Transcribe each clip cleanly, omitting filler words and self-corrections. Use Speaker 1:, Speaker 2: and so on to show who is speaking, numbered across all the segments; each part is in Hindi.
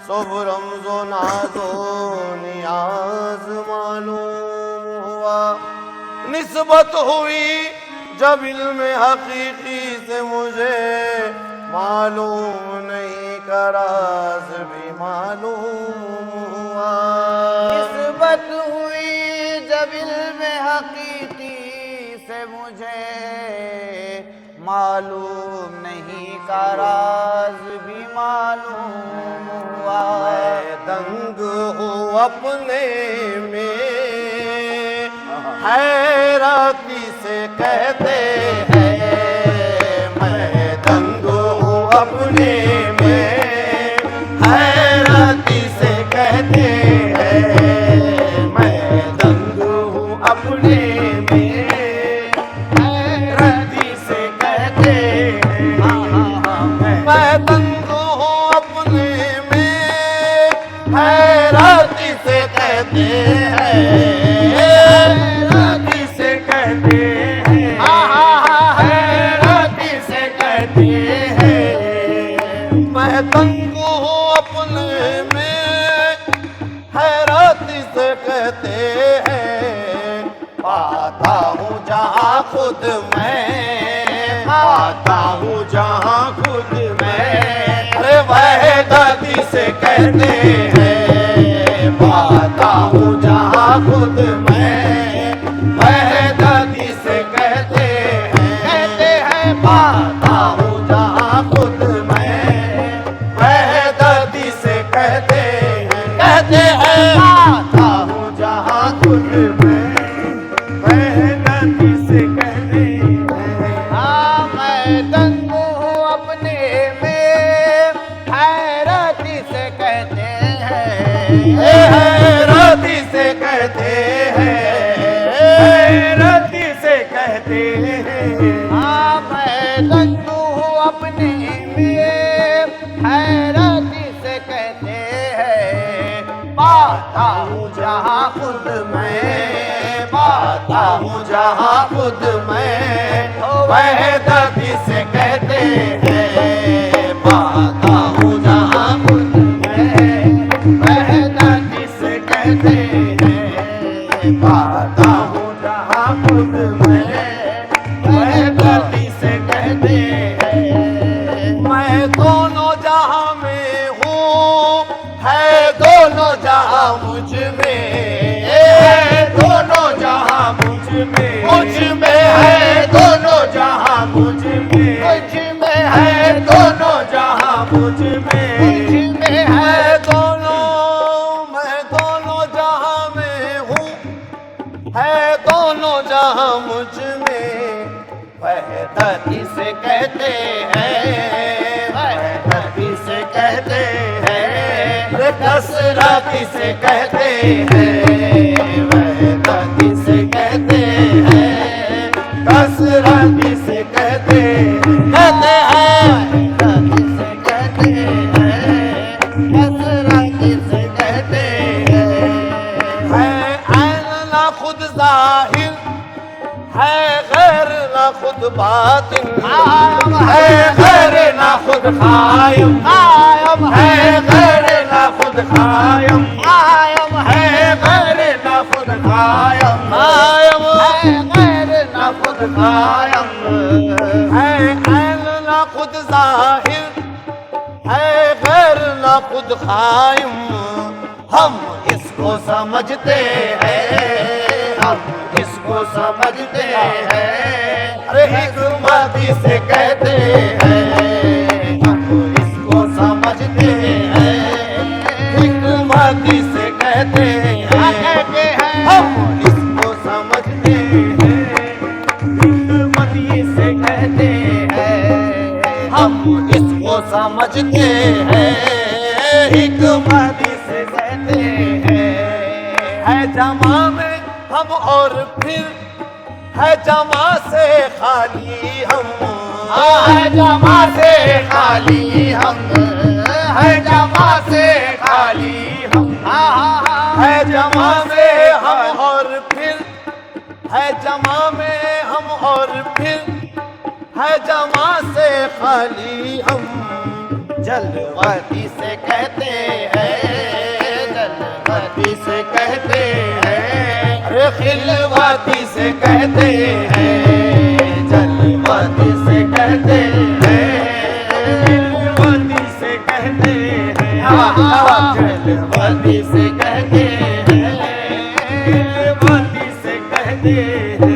Speaker 1: सब रमज़ो नाज़ो नियाज मालूम हुआ। निस्बत हुई जब इल्म हकीकी से मुझे, मालूम नहीं का राज भी मालूम हुआ।
Speaker 2: निस्बत हुई जब इल्म हकीकी से मुझे, मालूम नहीं का राज भी मालूम हुआ।
Speaker 1: मैं दंग हूँ अपने में, हैरानी से कहते हैं। मैं दंग हूँ अपने में, हैरानी से कहते हैं। मैं दंग हूँ अपने में, हैरानी से कहते हैं। मैं दंग हूँ अपने में, हैरानी से कहते हैं। हैरानी से कहते हैं। हैरानी से कहते हैं। मैं दंग हूँ अपने में, हैरानी से कहते हैं। पाता हूँ जहाँ खुद मैं, पाता हूँ जहाँ खुद मैं, अरे वहदती से कहते हैं। पाता हूँ जहाँ खुद मैं, वहदती से कहते हैं। कहते हैं पाता हूँ जहाँ खुद मैं, वहदती से कहते हैं। कहते हैं पाता हूँ जहाँ खुद मैं, वहदती से कहते हैं।
Speaker 2: हाँ, मैं दंग हूँ अपने में, हैरानी से कहते हैं।
Speaker 1: हैरानी से कहते हैं। हैरानी से कहते हैं।
Speaker 2: हाँ, मैं दंग हूँ अपने में, हैरानी से कहते हैं। पाता हूँ जहाँ खुद मैं,
Speaker 1: पाता हूँ जहाँ खुद मैं, वहदती से कहते हैं। पाता हूँ जहाँ खुद मैं, वहदती से कहते हैं। पाता हूँ जहाँ खुद मैं, वहदती से कहते हैं। मैं दोनों जहाँ में हूँ, है दोनों जहाँ मुझ में, है दोनों जहाँ मुझ में, मुझ में है दोनों जहाँ मुझ में, मुझ में है दोनों जहाँ मुझ में,
Speaker 2: मुझ में
Speaker 1: है दोनों। मैं दोनों जहाँ में हूँ, है दोनों जहाँ मुझ में, वहदती से कहते हैं। वहदती से कहते हैं। अरे कसरती से कहते हैं। वहदती से कहते हैं। कसरती से कहते हैं। कहते हैं।
Speaker 2: वहदती से कहते हैं। कसरती से कहते हैं।
Speaker 1: है ऐन ना खुद जाहिर, है गैर ना खुद बातिन, है गैर ना खुद कायम, है गैर ना खुद कायम, है गैर ना खुद कायम, है गैर ना खुद कायम। है ऐन ना खुद जाहिर, है गैर ना खुद कायम। हम इसको समझते हैं, हम इसको समझते हैं। अरे हिकमती से कहते हैं। हम इसको समझते हैं, हिकमती से कहते हैं। हम इसको समझते हैं, हिकमती से कहते हैं। हम इसको समझते हैं, हिकमती से कहते हैं। है जमा में हम और फिर है जमा से खाली हम, है जमा से खाली हम, है जमा से खाली हम, है जमा में हम और फिर, है जमा में हम और फिर, है जमा से खाली हम। जलवती से कहते हैं।
Speaker 2: खिलवाती से कहते हैं,
Speaker 1: अरे खिलवाती से कहते हैं,
Speaker 2: जलवाती से कहते हैं,
Speaker 1: खिलवाती से कहते हैं,
Speaker 2: जलवाती से कहते हैं,
Speaker 1: खिलवाती से कहते हैं।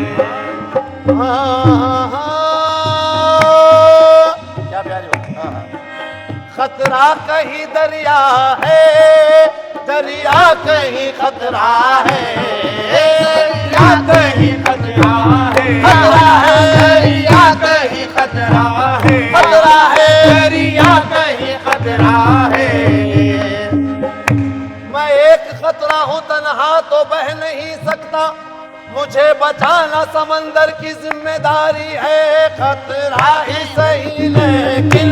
Speaker 1: क्या प्यारी बात। खतरा कहीं दरिया है, दरिया कहीं खतरा है, दरिया कहीं खतरा है,
Speaker 2: खतरा है, दरिया कहीं खतरा है,
Speaker 1: खतरा है,
Speaker 2: दरिया कहीं खतरा है।
Speaker 1: मैं एक खतरा हूँ, तन्हा तो बह नहीं सकता, मुझे बचाना समंदर की जिम्मेदारी है। खतरा ही सही लेकिन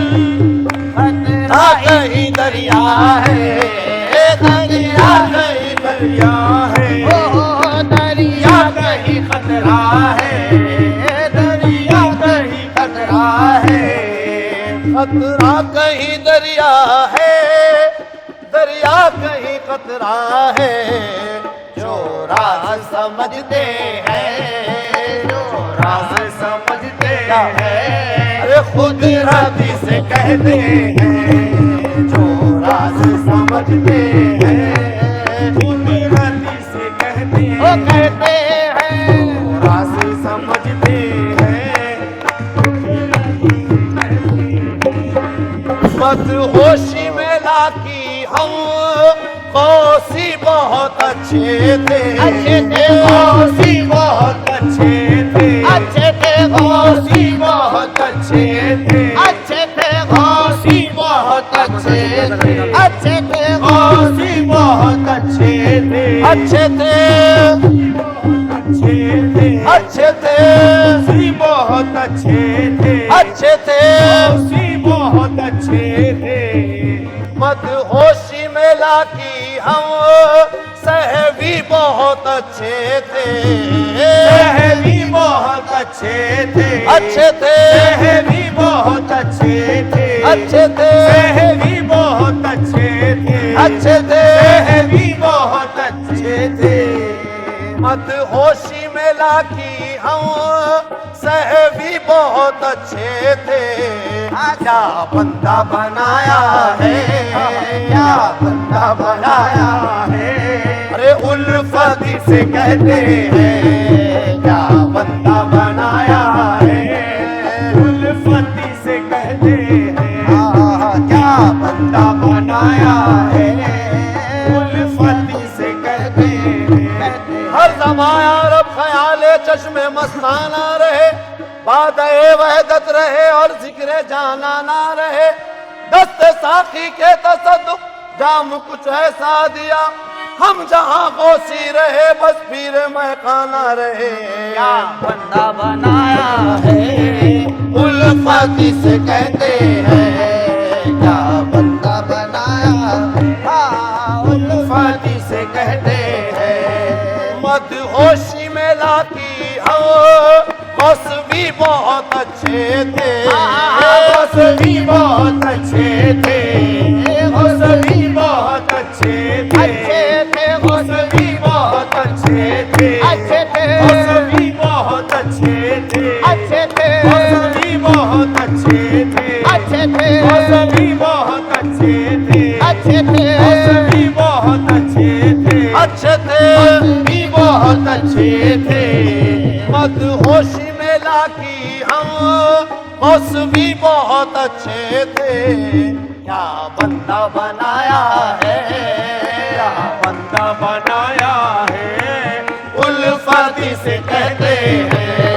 Speaker 1: खतरा कहीं दरिया है, दरिया कहीं दरिया है,
Speaker 2: दरिया कहीं खतरा है, दरिया कहीं खतरा है,
Speaker 1: खतरा कहीं दरिया है, दरिया कहीं खतरा है।
Speaker 2: जो राज समझते हैं, जो राज समझते हैं,
Speaker 1: अरे खुद राती से कहते हैं,
Speaker 2: जो राज समझते हैं,
Speaker 1: खुद राती से कहते
Speaker 2: वो
Speaker 1: हैं,
Speaker 2: कहते हैं,
Speaker 1: राज समझते हैं। मत होशी में लाकी हम कौसी बहुत अच्छे थे,
Speaker 2: अच्छे थे,
Speaker 1: कौसी बहुत अच्छे थे,
Speaker 2: अच्छे थे,
Speaker 1: कौसी बहुत अच्छे थे,
Speaker 2: अच्छे थे, गौसी बहुत अच्छे थे, अच्छे थे,
Speaker 1: कौसी बहुत अच्छे थे, अच्छे थे, अच्छे थे, अच्छे थे, कौसी बहुत अच्छे थे, अच्छे थे, कौसी बहुत अच्छे थे। मत होशी में लाकी हम सहवी बहुत अच्छे थे, सहवी बहुत अच्छे थे, अच्छे थे, सहवी बहुत अच्छे थे, अच्छे थे, सहवी बहुत अच्छे थे, अच्छे थे, सहवी बहुत अच्छे थे। मत होशी में लाकी हम सहवी बहुत अच्छे थे। क्या बंदा बनाया है, क्या बंदा बनाया है, अरे उल्फती से कहते हैं, क्या बंदा बनाया है, उल्फती से कहते हैं, क्या बंदा बनाया है, उल्फती से कहते हैं। हर जमाया रब ख्याले चश्मे मस्ताना रहे, बात-ए वहदत रहे और जिक्र जाना ना रहे। दस्त साखी के तसद्दुक जाम कुछ ऐसा दिया, हम जहाँ गौसी रहे बस पीर महकाना रहे।
Speaker 2: क्या बंदा बनाया है,
Speaker 1: उल्फती से कहते हैं,
Speaker 2: क्या बंदा बनाया है,
Speaker 1: उल्फती से कहते हैं। मदहोशी में लाकी हम मौसवी बहुत अच्छे थे, मौसवी बहुत अच्छे थे, मौसवी बहुत अच्छे थे,
Speaker 2: अच्छे थे,
Speaker 1: मौसवी बहुत अच्छे थे,
Speaker 2: अच्छे थे,
Speaker 1: मौसवी बहुत अच्छे थे,
Speaker 2: अच्छे थे,
Speaker 1: मौसवी बहुत अच्छे थे,
Speaker 2: अच्छे थे,
Speaker 1: मौसवी बहुत अच्छे थे,
Speaker 2: अच्छे थे,
Speaker 1: मौसवी बहुत अच्छे थे, अच्छे थे, भी बहुत अच्छे थे। मदहोशी में लाकी हम मौसवी बहुत अच्छे थे। क्या बंदा बनाया है, क्या बंदा बनाया है, उल्फती से कहते हैं,